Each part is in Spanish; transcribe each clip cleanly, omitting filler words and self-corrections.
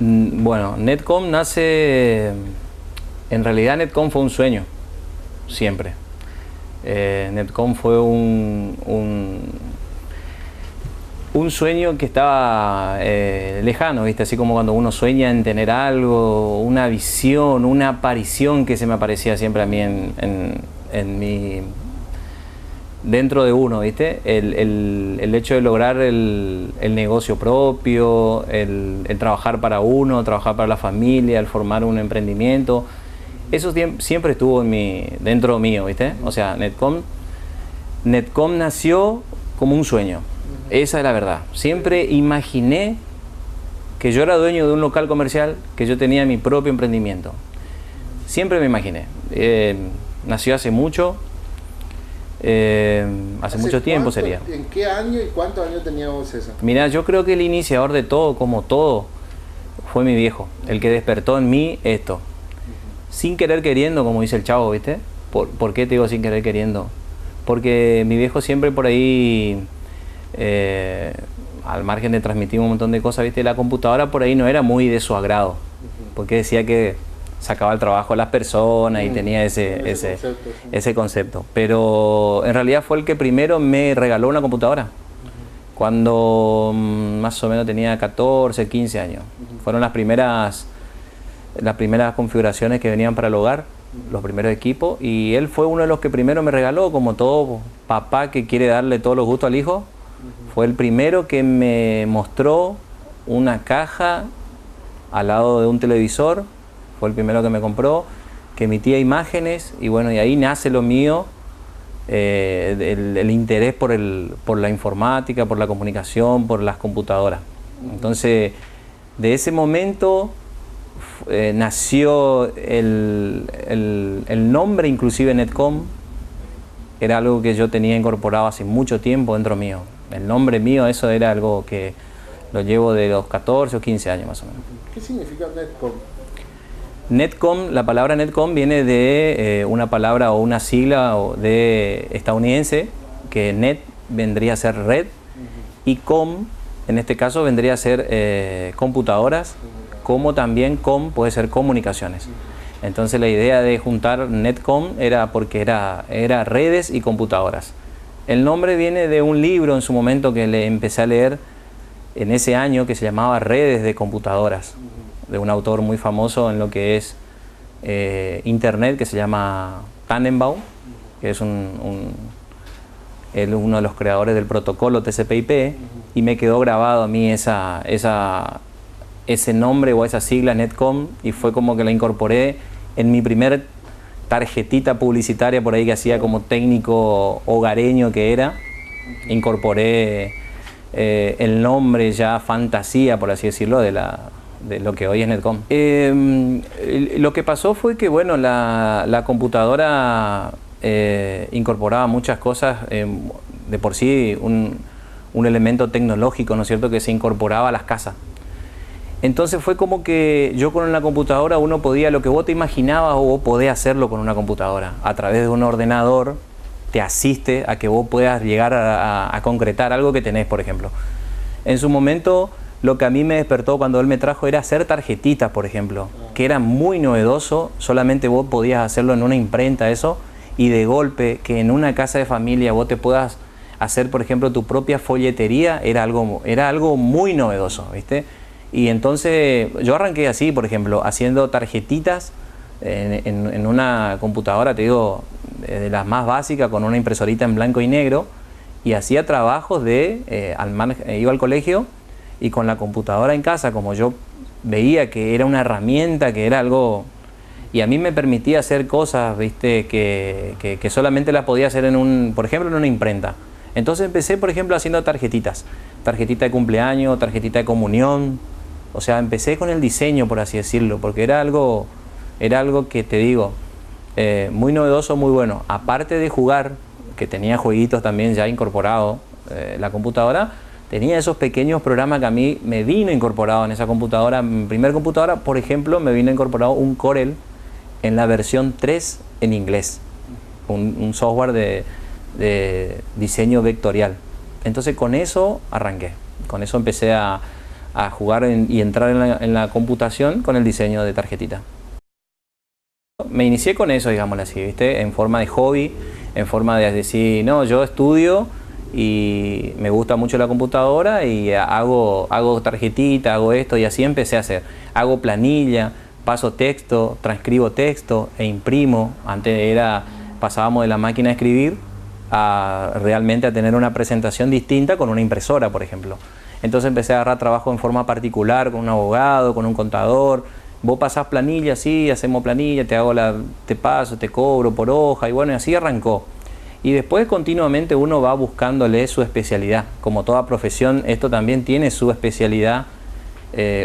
Bueno, Netcom nace... En realidad Netcom fue un sueño, siempre. Netcom fue un sueño que estaba lejano, ¿viste? Así como cuando uno sueña en tener algo, una visión, una aparición que se me aparecía siempre a mí en mi... dentro de uno, ¿viste? El hecho de lograr el negocio propio, el trabajar para uno, trabajar para la familia, el formar un emprendimiento, eso siempre estuvo dentro mío, ¿viste? O sea, Netcom nació como un sueño, esa es la verdad. Siempre imaginé que yo era dueño de un local comercial, que yo tenía mi propio emprendimiento. Siempre me imaginé. Nació hace mucho. Hace mucho tiempo sería. ¿En qué año y cuántos años teníamos eso? Mira, yo creo que el iniciador de todo, como todo, fue mi viejo, el que despertó en mí esto. Sin querer queriendo, como dice el chavo, ¿viste? ¿Por qué te digo sin querer queriendo? Porque mi viejo siempre por ahí, al margen de transmitir un montón de cosas, ¿viste? La computadora por ahí no era muy de su agrado, porque decía que sacaba el trabajo a las personas y tenía ese concepto. Pero en realidad fue el que primero me regaló una computadora, cuando más o menos tenía 14, 15 años. Fueron las primeras configuraciones que venían para el hogar, los primeros equipos, y él fue uno de los que primero me regaló, como todo papá que quiere darle todos los gustos al hijo. Fue el primero que me mostró una caja al lado de un televisor. Fue el primero que me compró, que emitía imágenes, y bueno, y ahí nace lo mío, el interés por la informática, por la comunicación, por las computadoras. Entonces, de ese momento nació el nombre, inclusive Netcom, era algo que yo tenía incorporado hace mucho tiempo dentro mío. El nombre mío, eso era algo que lo llevo de los 14 o 15 años más o menos. ¿Qué significa Netcom? Netcom, la palabra Netcom viene de una palabra o una sigla de estadounidense, que net vendría a ser red, y com, en este caso, vendría a ser computadoras, como también com puede ser comunicaciones. Entonces la idea de juntar Netcom era porque era redes y computadoras. El nombre viene de un libro en su momento que le empecé a leer en ese año, que se llamaba Redes de Computadoras, de un autor muy famoso en lo que es internet, que se llama Tannenbaum, que es él es uno de los creadores del protocolo TCP/IP, y me quedó grabado a mí ese nombre o esa sigla Netcom, y fue como que la incorporé en mi primer tarjetita publicitaria por ahí que hacía como técnico hogareño que era. Incorporé el nombre ya fantasía, por así decirlo, de lo que hoy es Netcom. Lo que pasó fue que, bueno, la computadora incorporaba muchas cosas, de por sí un elemento tecnológico, ¿no es cierto?, que se incorporaba a las casas. Entonces fue como que yo con una computadora uno podía, lo que vos te imaginabas, o vos podés hacerlo con una computadora. A través de un ordenador te asiste a que vos puedas llegar a concretar algo que tenés, por ejemplo. En su momento, lo que a mí me despertó cuando él me trajo era hacer tarjetitas, por ejemplo, que era muy novedoso. Solamente vos podías hacerlo en una imprenta, eso, y de golpe que en una casa de familia vos te puedas hacer, por ejemplo, tu propia folletería, era algo muy novedoso, ¿viste? Y entonces yo arranqué así, por ejemplo, haciendo tarjetitas en una computadora, te digo, de las más básicas, con una impresorita en blanco y negro, y hacía trabajos iba al colegio, y con la computadora en casa, como yo veía que era una herramienta, que era algo, y a mí me permitía hacer cosas, ¿viste?, que solamente las podía hacer por ejemplo, en una imprenta. Entonces empecé, por ejemplo, haciendo tarjetita de cumpleaños, tarjetita de comunión. O sea, empecé con el diseño, por así decirlo, porque era algo que, te digo, muy novedoso, muy bueno. Aparte de jugar, que tenía jueguitos también ya incorporados, la computadora tenía esos pequeños programas que a mí me vino incorporado en esa computadora. Mi primer computadora, por ejemplo, me vino incorporado un Corel en la versión 3 en inglés, un software de diseño vectorial. Entonces con eso arranqué, con eso empecé a a jugar y entrar en la computación con el diseño de tarjetita. Me inicié con eso, digámoslo así, ¿viste? En forma de hobby, en forma de decir, no, yo estudio y me gusta mucho la computadora y hago tarjetita, hago esto, y así empecé a hacer. Hago planilla, paso texto, transcribo texto e imprimo. Antes pasábamos de la máquina a escribir realmente a tener una presentación distinta con una impresora, por ejemplo. Entonces empecé a agarrar trabajo en forma particular con un abogado, con un contador. Vos pasás planilla, sí, hacemos planilla, te paso, te cobro por hoja, y bueno, y así arrancó. Y después continuamente uno va buscándole su especialidad. Como toda profesión, esto también tiene su especialidad.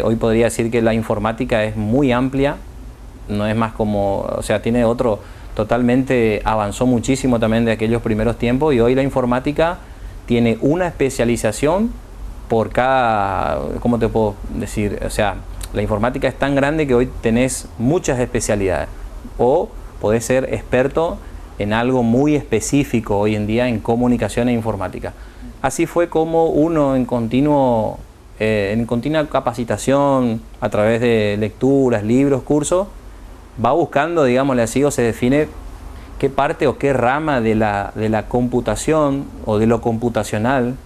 Hoy podría decir que la informática es muy amplia, no es más como, o sea, tiene otro, totalmente avanzó muchísimo también de aquellos primeros tiempos, y hoy la informática tiene una especialización por cada, ¿cómo te puedo decir? O sea, la informática es tan grande que hoy tenés muchas especialidades, o podés ser experto en algo muy específico hoy en día en comunicación e informática. Así fue como uno en continua capacitación, a través de lecturas, libros, cursos, va buscando, digámosle así, o se define qué parte o qué rama de la computación o de lo computacional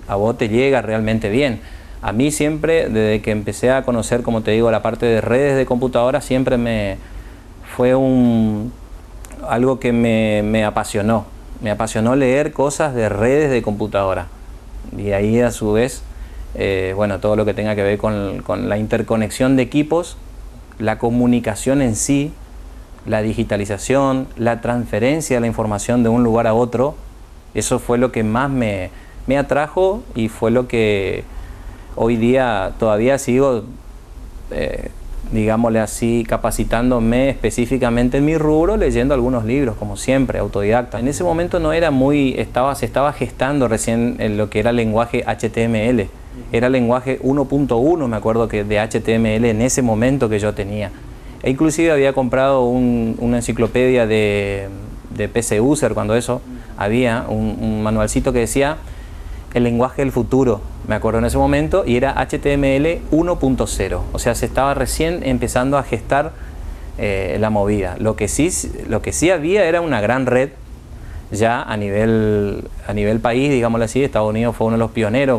a vos te llega realmente bien. A mí siempre, desde que empecé a conocer, como te digo, la parte de redes de computadora, siempre fue algo que me apasionó. Me apasionó leer cosas de redes de computadora. Y ahí a su vez, bueno, todo lo que tenga que ver con la interconexión de equipos, la comunicación en sí, la digitalización, la transferencia de la información de un lugar a otro, eso fue lo que más me atrajo, y fue lo que hoy día todavía sigo, digámosle así, capacitándome específicamente en mi rubro, leyendo algunos libros, como siempre, autodidacta. En ese momento no era se estaba gestando recién en lo que era el lenguaje HTML. Era el lenguaje 1.1, me acuerdo, que de HTML en ese momento que yo tenía. E inclusive había comprado una enciclopedia de PC User, cuando eso había un manualcito que decía el lenguaje del futuro, me acuerdo en ese momento, y era HTML 1.0, o sea, se estaba recién empezando a gestar la movida. Lo que sí había era una gran red ya a nivel país, digámoslo así. Estados Unidos fue uno de los pioneros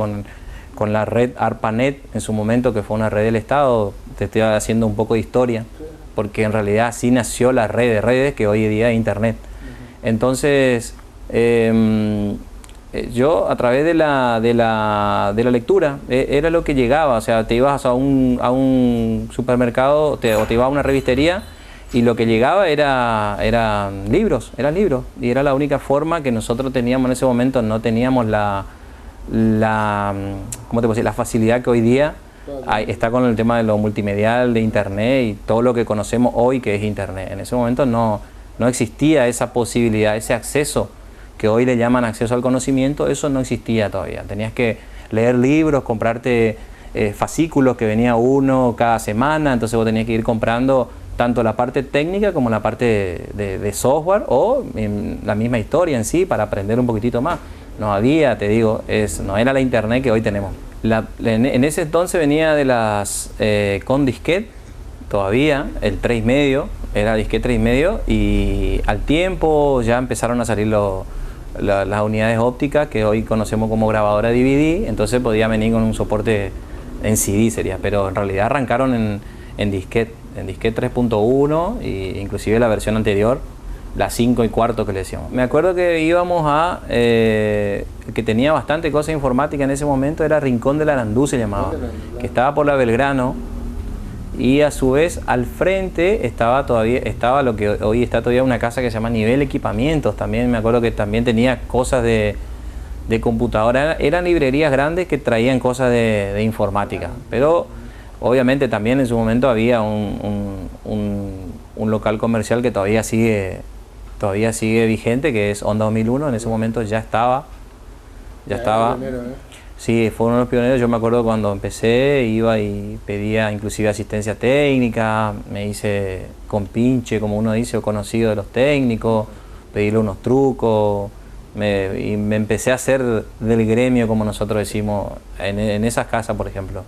con la red ARPANET en su momento, que fue una red del Estado. Te estoy haciendo un poco de historia, porque en realidad así nació la red de redes que hoy en día es Internet. Entonces, yo a través de la lectura era lo que llegaba. O sea, te ibas a un supermercado o te ibas a una revistería, y lo que llegaba eran libros, y era la única forma que nosotros teníamos en ese momento. No teníamos ¿cómo te puedo decir? La facilidad que hoy día está con el tema de lo multimedial, de Internet y todo lo que conocemos hoy que es Internet. En ese momento no existía esa posibilidad, ese acceso que hoy le llaman acceso al conocimiento. Eso no existía todavía. Tenías que leer libros, comprarte fascículos que venía uno cada semana, entonces vos tenías que ir comprando tanto la parte técnica como la parte de software, o la misma historia en sí, para aprender un poquitito más. No había, te digo, no era la Internet que hoy tenemos. En ese entonces venía de con disquete, todavía, el 3,5, era disquete 3,5, y al tiempo ya empezaron a salir las unidades ópticas que hoy conocemos como grabadora DVD. Entonces podía venir con un soporte en CD sería, pero en realidad arrancaron en disquete 3.1, e inclusive la versión anterior, la 5,25 que le decíamos. Me acuerdo que íbamos que tenía bastante cosa informática en ese momento, era Rincón de la Arandú, se llamaba, que estaba por la Belgrano, y a su vez al frente estaba lo que hoy está todavía una casa que se llama Nivel Equipamientos. También me acuerdo que también tenía cosas de computadora. Eran librerías grandes que traían cosas de informática, pero obviamente también en su momento había un local comercial que todavía sigue vigente, que es Onda 2001. En ese momento ya estaba. Sí, fue uno de los pioneros. Yo me acuerdo cuando empecé, iba y pedía inclusive asistencia técnica, me hice compinche, como uno dice, o conocido de los técnicos, pedirle unos trucos, y me empecé a hacer del gremio, como nosotros decimos, en esas casas, por ejemplo.